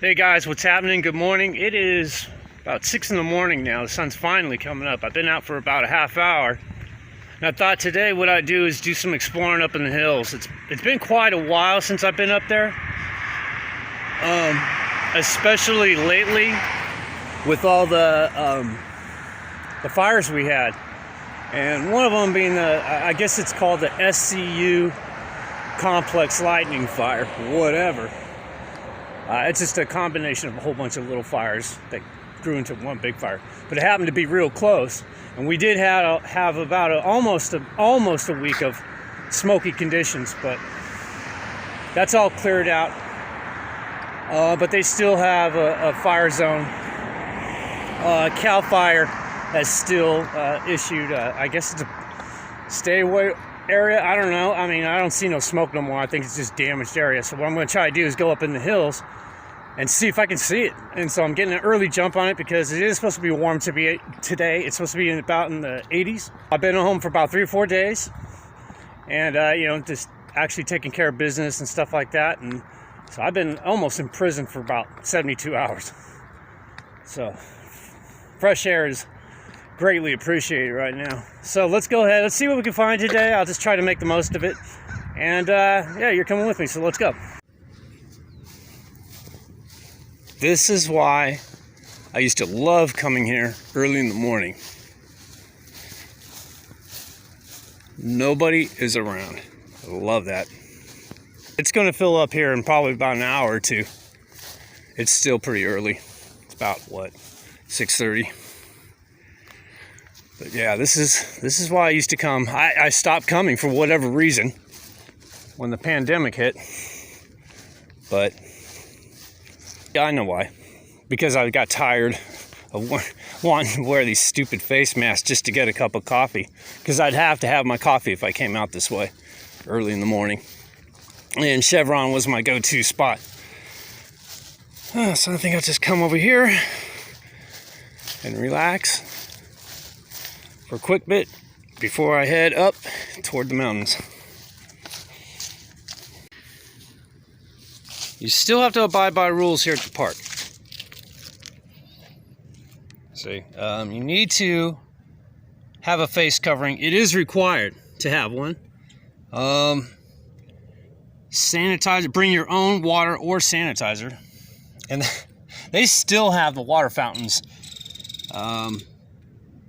Hey guys, what's happening? Good morning. It is about 6 in the morning now. The sun's finally coming up. I've been out for about a half hour. And I thought today what I'd do is do some exploring up in the hills. It's been quite a while since I've been up there. Especially lately with all the fires we had. And one of them being I guess it's called the SCU Complex Lightning Fire, whatever. It's just a combination of a whole bunch of little fires that grew into one big fire. But it happened to be real close, and we did have about almost a week of smoky conditions, but that's all cleared out. But they still have a fire zone. CAL FIRE has still issued, I guess it's a stay away area. I don't know. I mean, I don't see no smoke no more. I think it's just damaged area. So what I'm going to try to do is go up in the hills and see if I can see it. And so I'm getting an early jump on it because it is supposed to be warm today. It's supposed to be about in the 80s. I've been at home for about 3 or 4 days, and just actually taking care of business and stuff like that. And so I've been almost in prison for about 72 hours. So fresh air is greatly appreciated right now. So let's go ahead. Let's see what we can find today. I'll just try to make the most of it. And yeah, you're coming with me, so let's go. This is why I used to love coming here early in the morning. Nobody is around. I love that. It's going to fill up here in probably about an hour or two. It's still pretty early. It's about, what, 6:30? But yeah, this is why I used to come. I stopped coming for whatever reason when the pandemic hit. But yeah, I know why. Because I got tired of wanting to wear these stupid face masks just to get a cup of coffee. Because I'd have to have my coffee if I came out this way early in the morning. And Chevron was my go-to spot. So I think I'll just come over here and relax for a quick bit before I head up toward the mountains. You still have to abide by rules here at the park. See, you need to have a face covering. It is required to have one. Sanitizer, bring your own water or sanitizer. And they still have the water fountains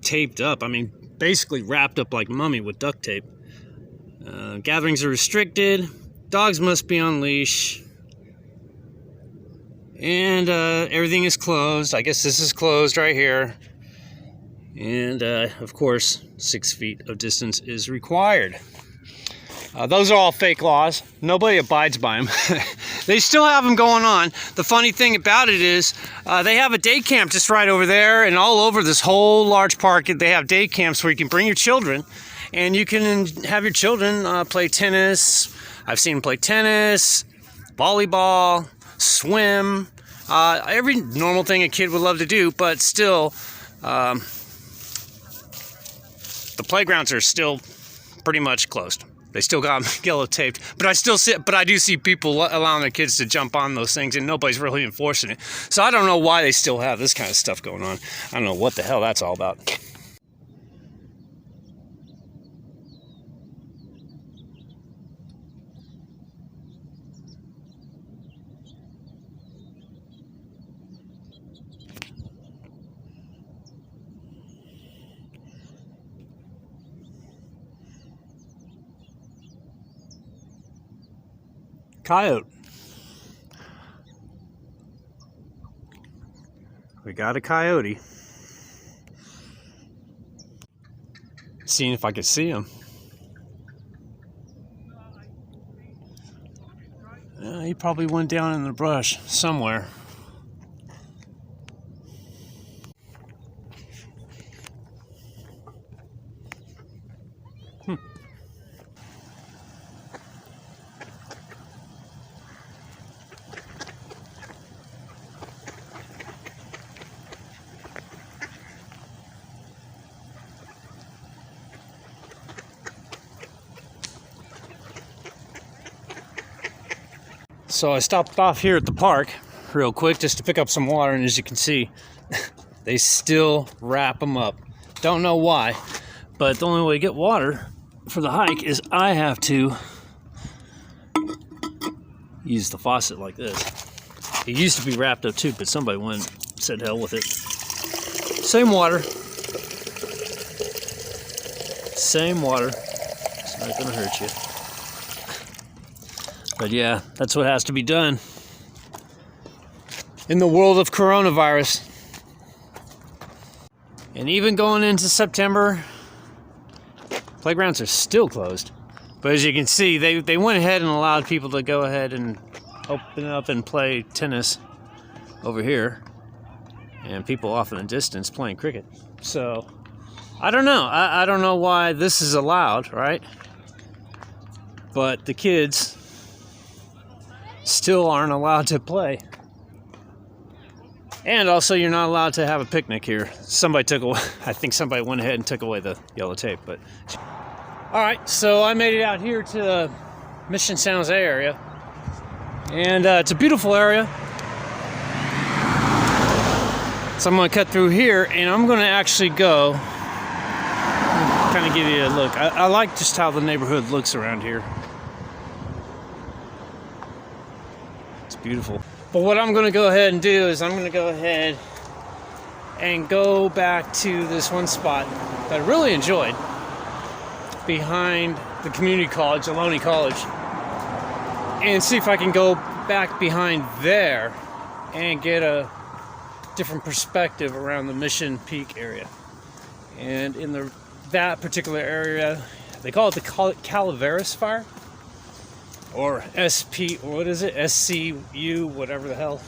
taped up. I mean, basically wrapped up like mummy with duct tape. Gatherings are restricted. Dogs must be on leash. And everything is closed. I guess this is closed right here. And of course, 6 feet of distance is required. Those are all fake laws. Nobody abides by them. They still have them going on. The funny thing about it is they have a day camp just right over there, and all over this whole large park they have day camps where you can bring your children and you can have your children play tennis. I've seen them play tennis, volleyball, swim, every normal thing a kid would love to do, but still the playgrounds are still pretty much closed. They still got them yellow taped, but I do see people allowing their kids to jump on those things, and nobody's really enforcing it. So I don't know why they still have this kind of stuff going on. I don't know what the hell that's all about. Coyote. We got a coyote. Seeing if I could see him. He probably went down in the brush somewhere. So I stopped off here at the park real quick just to pick up some water, and as you can see, they still wrap them up. Don't know why, but the only way to get water for the hike is I have to use the faucet like this. It used to be wrapped up too, but somebody went and said hell with it. Same water. Same water. It's not gonna hurt you. But yeah, that's what has to be done in the world of coronavirus. And even going into September, playgrounds are still closed. But as you can see, they went ahead and allowed people to go ahead and open up and play tennis over here. And people off in the distance playing cricket. So, I don't know. I don't know why this is allowed, right? But the kids still aren't allowed to play. And also, you're not allowed to have a picnic here. Somebody took away, I think somebody went ahead and took away the yellow tape. But all right, so I made it out here to the Mission San Jose area. And it's a beautiful area. So I'm going to cut through here, and I'm going to actually go kind of give you a look. I like just how the neighborhood looks around here. It's beautiful. But what I'm going to go ahead and do is I'm going to go ahead and go back to this one spot that I really enjoyed behind the community college, Ohlone College, and see if I can go back behind there and get a different perspective around the Mission Peak area. And in that particular area, they call it the Calaveras Fire, or SCU, whatever the hell,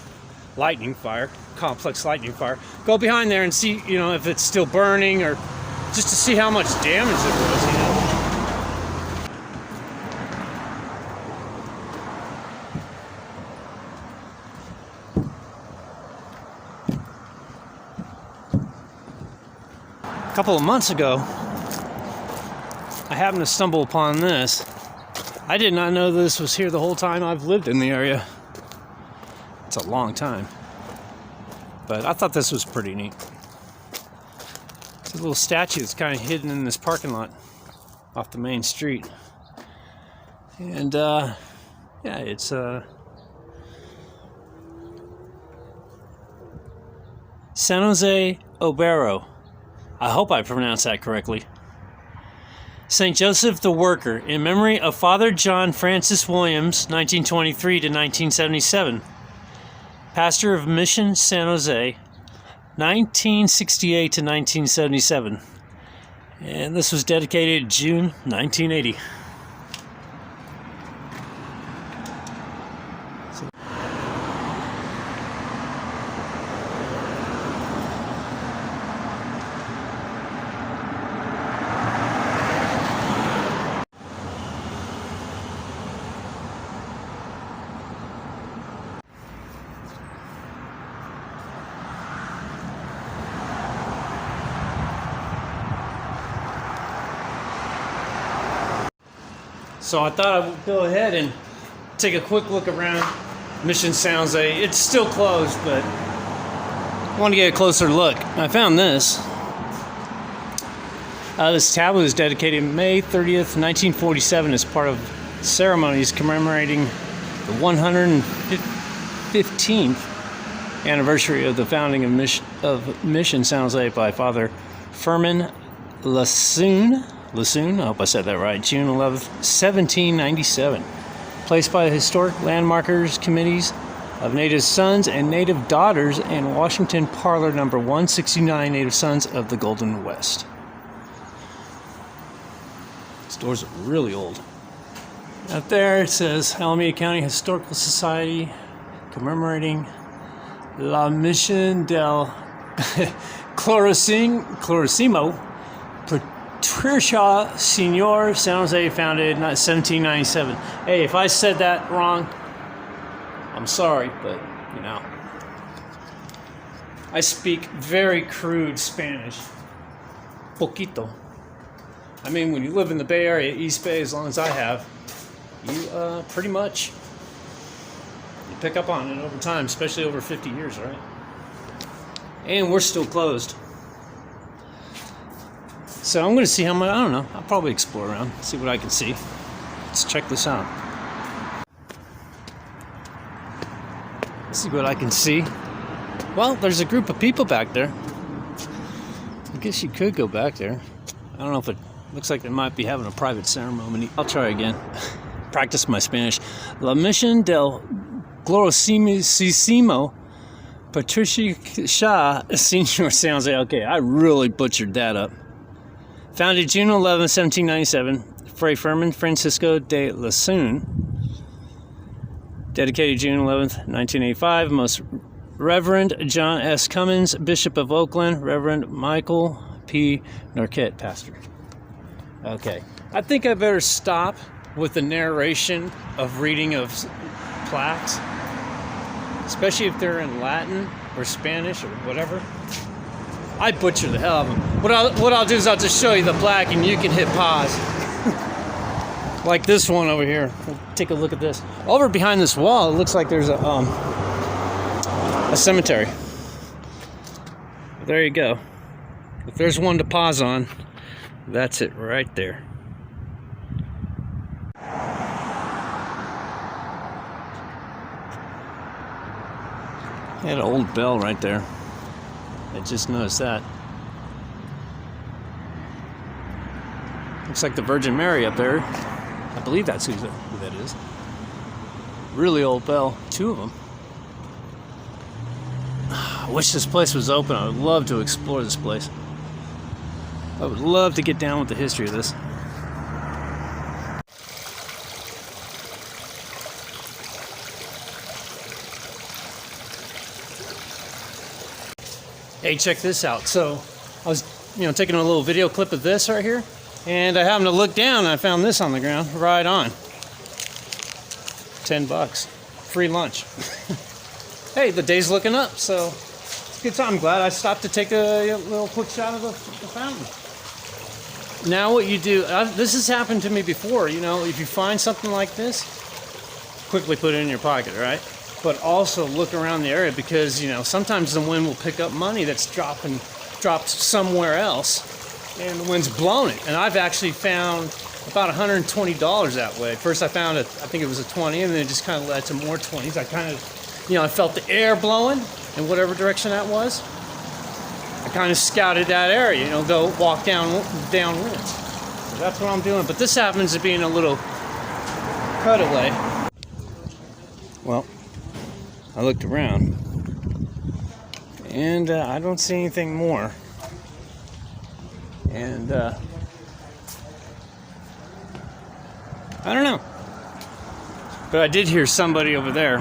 Lightning Fire, Complex Lightning Fire. Go behind there and see, you know, if it's still burning, or just to see how much damage it was, you know. A couple of months ago, I happened to stumble upon this. I did not know this was here the whole time I've lived in the area. It's a long time. But I thought this was pretty neat. It's a little statue that's kind of hidden in this parking lot off the main street. And yeah, it's San Jose Obrero. I hope I pronounced that correctly. St. Joseph the Worker, in memory of Father John Francis Williams, 1923 to 1977. Pastor of Mission San Jose, 1968 to 1977. And this was dedicated June 1980. So I thought I would go ahead and take a quick look around Mission San Jose. It's still closed, but I want to get a closer look. I found this. This tablet was dedicated May 30th, 1947 as part of ceremonies commemorating the 115th anniversary of the founding of Mission San Jose by Father Firmin Lassoon, I hope I said that right, June 11th, 1797. Placed by the Historic Landmarkers Committees of Native Sons and Native Daughters in Washington Parlor number 169, Native Sons of the Golden West. These doors are really old. Up there it says Alameda County Historical Society commemorating La Mission del Clarosimo Patricia Senor San Jose, founded 1797. Hey, if I said that wrong, I'm sorry, but you know, I speak very crude Spanish. Poquito. I mean, when you live in the Bay Area, East Bay, as long as I have, you pretty much, you pick up on it over time, especially over 50 years, right? And we're still closed. So I'm going to see how much, I don't know, I'll probably explore around, see what I can see. Let's check this out. Let's see what I can see. Well, there's a group of people back there. I guess you could go back there. I don't know if it looks like they might be having a private ceremony. I'll try again. Practice my Spanish. La Mission del Glorosísimo Patricia Senior sounds like, okay, I really butchered that up. Founded June 11, 1797, Fray Fermin Francisco de Lasune. Dedicated June 11th, 1985. Most Reverend John S. Cummins, Bishop of Oakland. Reverend Michael P. Narquette, pastor. Okay. I think I better stop with the narration of reading of plaques, especially if they're in Latin or Spanish or whatever. I butcher the hell out of them. What I'll do is I'll just show you the plaque and you can hit pause. Like this one over here. We'll take a look at this. Over behind this wall, it looks like there's a cemetery. There you go. If there's one to pause on, that's it right there. They had an old bell right there. I just noticed that. Looks like the Virgin Mary up there. I believe that's who that is. Really old bell. 2 of them. I wish this place was open. I would love to explore this place. I would love to get down with the history of this. Hey, check this out. So I was, taking a little video clip of this right here, and I happened to look down and I found this on the ground, right on. $10, free lunch. Hey, the day's looking up, so it's a good time. I'm glad I stopped to take a little quick shot of the fountain. Now what you do, this has happened to me before, if you find something like this, quickly put it in your pocket, right? But also look around the area because, sometimes the wind will pick up money that's dropped somewhere else and the wind's blown it. And I've actually found about $120 that way. First I found I think it was a 20, and then it just kind of led to more 20s. I kind of, I felt the air blowing in whatever direction that was. I kind of scouted that area, go walk downwind. So that's what I'm doing. But this happens to be in a little cutaway. Well, I looked around, and I don't see anything more. And I don't know. But I did hear somebody over there.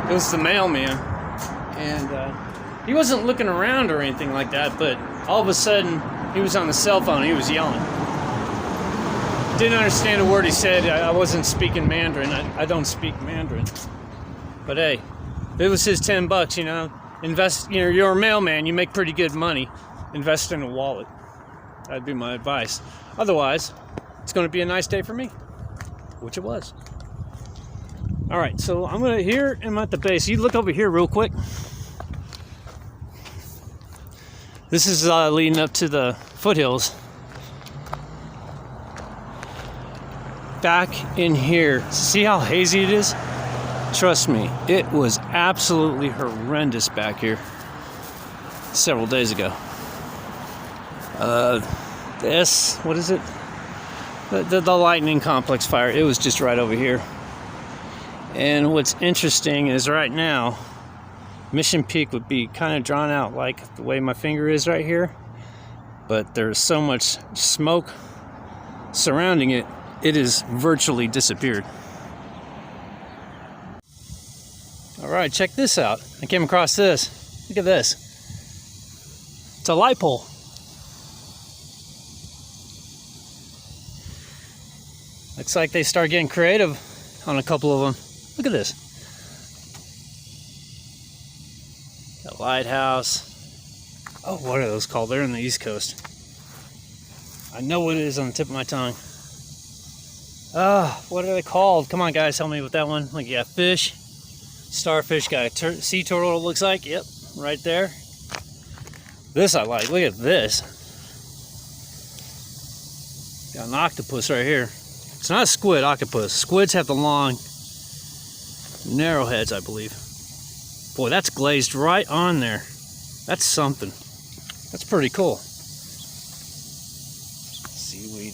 It was the mailman. And he wasn't looking around or anything like that, but all of a sudden, he was on the cell phone. He was yelling. Didn't understand a word he said. I wasn't speaking Mandarin. I don't speak Mandarin. But hey, if it was his $10, invest. You're a mailman. You make pretty good money. Invest in a wallet. That'd be my advice. Otherwise, it's going to be a nice day for me, which it was. All right, so I'm at the base. You look over here real quick. This is leading up to the foothills. Back in here, see how hazy it is? Trust me, it was absolutely horrendous back here several days ago. What is it? The Lightning Complex Fire. It was just right over here. And what's interesting is right now, Mission Peak would be kind of drawn out like the way my finger is right here. But there's so much smoke surrounding it, it has virtually disappeared. All right, check this out. I came across this. Look at this. It's a light pole. Looks like they start getting creative on a couple of them. Look at this. A lighthouse. Oh, what are those called? They're in the East Coast. I know what it is on the tip of my tongue. What are they called? Come on, guys, help me with that one. Like, yeah, fish, starfish, got a sea turtle. It looks like. Yep, right there. This I like. Look at this. Got an octopus right here. It's not a squid, octopus. Squids have the long, narrow heads, I believe. Boy, that's glazed right on there. That's something. That's pretty cool. Seaweed.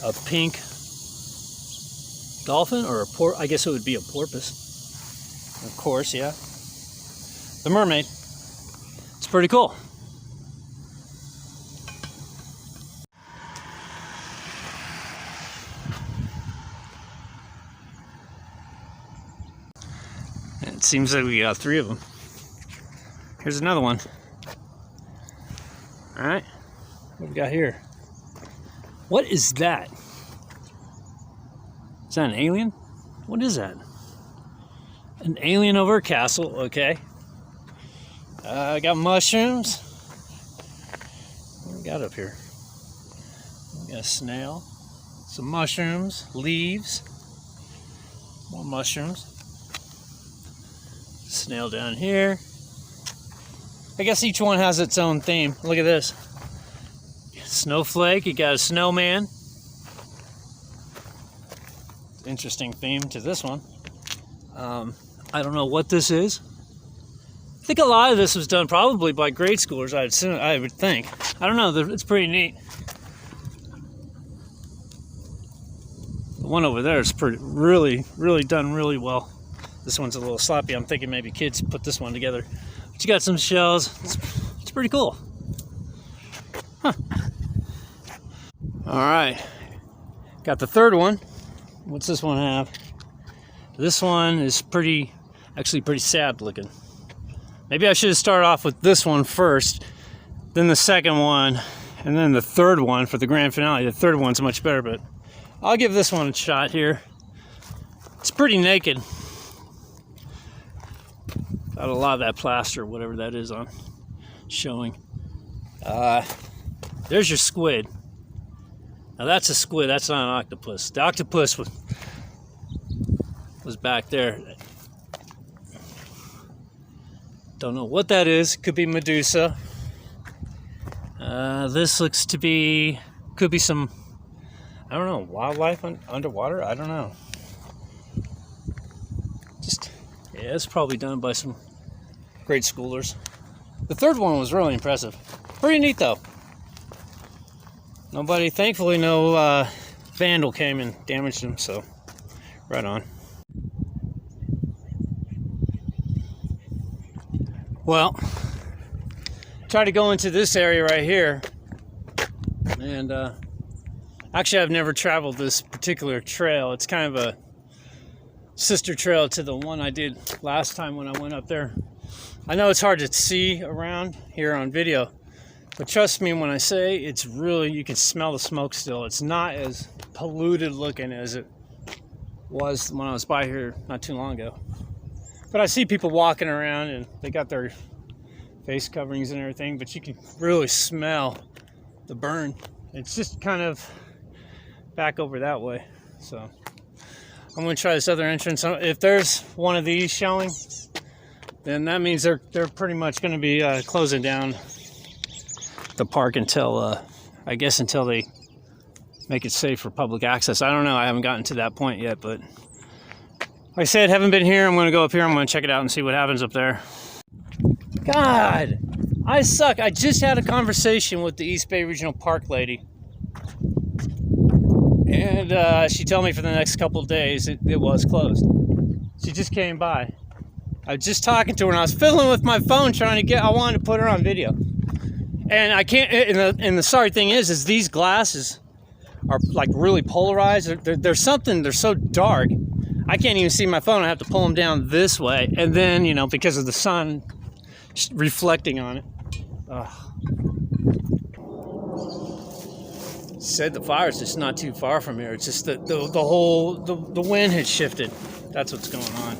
A pink dolphin or I guess it would be a porpoise. Of course, yeah. The mermaid. It's pretty cool. And it seems like we got 3 of them. Here's another one. All right, what we got here? What is that? Is that an alien? What is that? An alien over a castle, okay. I got mushrooms. What do we got up here? We got a snail, some mushrooms, leaves, more mushrooms. Snail down here. I guess each one has its own theme. Look at this. Snowflake, you got a snowman. Interesting theme to this one. I don't know what this is. I think a lot of this was done probably by grade schoolers, I would think. I don't know, it's pretty neat. The one over there is really done really well. This one's a little sloppy. I'm thinking maybe kids put this one together. But you got some shells. It's pretty cool. Huh. All right. Got the third one. What's this one have? This one is actually pretty sad looking. Maybe I should have started off with this one first, then the second one, and then the third one for the grand finale. The third one's much better, but I'll give this one a shot here. It's pretty naked. Got a lot of that plaster, whatever that is on showing. There's your squid. Now that's a squid, that's not an octopus. The octopus was back there. Don't know what that is. Could be Medusa. This looks to be, could be some, I don't know, wildlife underwater? I don't know. Yeah, it's probably done by some grade schoolers. The third one was really impressive. Pretty neat though. Thankfully no vandal came and damaged them, so right on. Well, try to go into this area right here, and actually I've never traveled this particular trail. It's kind of a sister trail to the one I did last time when I went up there. I know it's hard to see around here on video, but trust me when I say it's really, you can smell the smoke still. It's not as polluted looking as it was when I was by here not too long ago. But I see people walking around and they got their face coverings and everything, but you can really smell the burn. It's just kind of back over that way. So I'm gonna try this other entrance. If there's one of these showing, then that means they're pretty much gonna be closing down the park until, I guess until they make it safe for public access. I don't know, I haven't gotten to that point yet, but like I said, haven't been here. I'm gonna go up here, I'm gonna check it out and see what happens up there. God, I suck. I just had a conversation with the East Bay Regional Park lady. And she told me for the next couple of days it was closed. She just came by. I was just talking to her and I was fiddling with my phone trying to I wanted to put her on video. And I can't, and the sorry thing is these glasses are like really polarized. They're so dark. I can't even see my phone. I have to pull them down this way. And then, you know, because of the sun reflecting on it. Said the fire's just not too far from here. It's just that the wind had shifted. That's what's going on.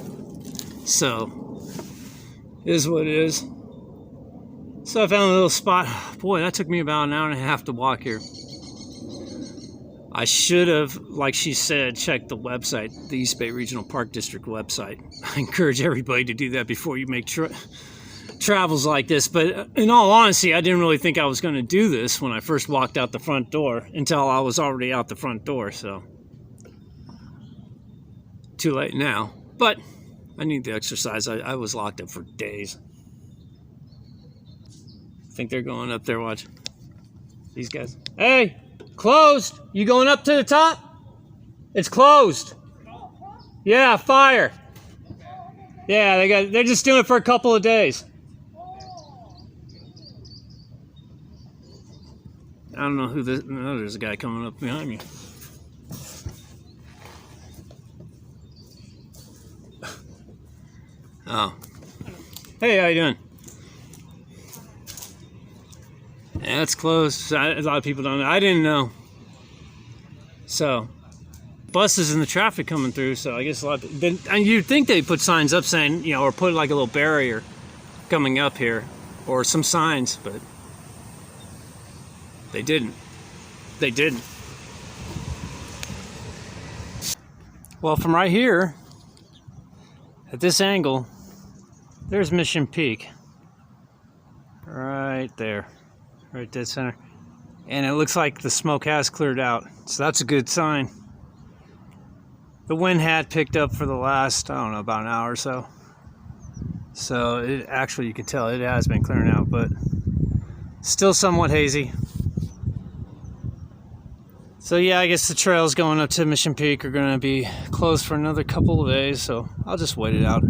So, it is what it is. So I found a little spot. Boy, that took me about an hour and a half to walk here. I should have, like she said, checked the website, the East Bay Regional Park District website. I encourage everybody to do that before you make travels like this. But in all honesty, I didn't really think I was going to do this when I first walked out the front door until I was already out the front door. So too late now. But I need the exercise. I was locked up for days. I think they're going up there. Watch these guys. Hey! Closed. You going up to the top? It's closed. Yeah, fire. Yeah, they're just doing it for a couple of days. I don't know who this. No, there's a guy coming up behind me. Oh. Hey, how you doing? Yeah, it's closed. A lot of people don't know. I didn't know. So, buses and the traffic coming through. So I guess a lot. And you'd think they put signs up saying, you know, or put like a little barrier coming up here, or some signs, but they didn't. They didn't. Well, from right here, at this angle, there's Mission Peak. Right there. Right dead center. And it looks like the smoke has cleared out. So that's a good sign. The wind had picked up for the last, I don't know, about an hour or so. So it actually, you can tell it has been clearing out, but still somewhat hazy. So yeah, I guess the trails going up to Mission Peak are going to be closed for another couple of days. So I'll just wait it out.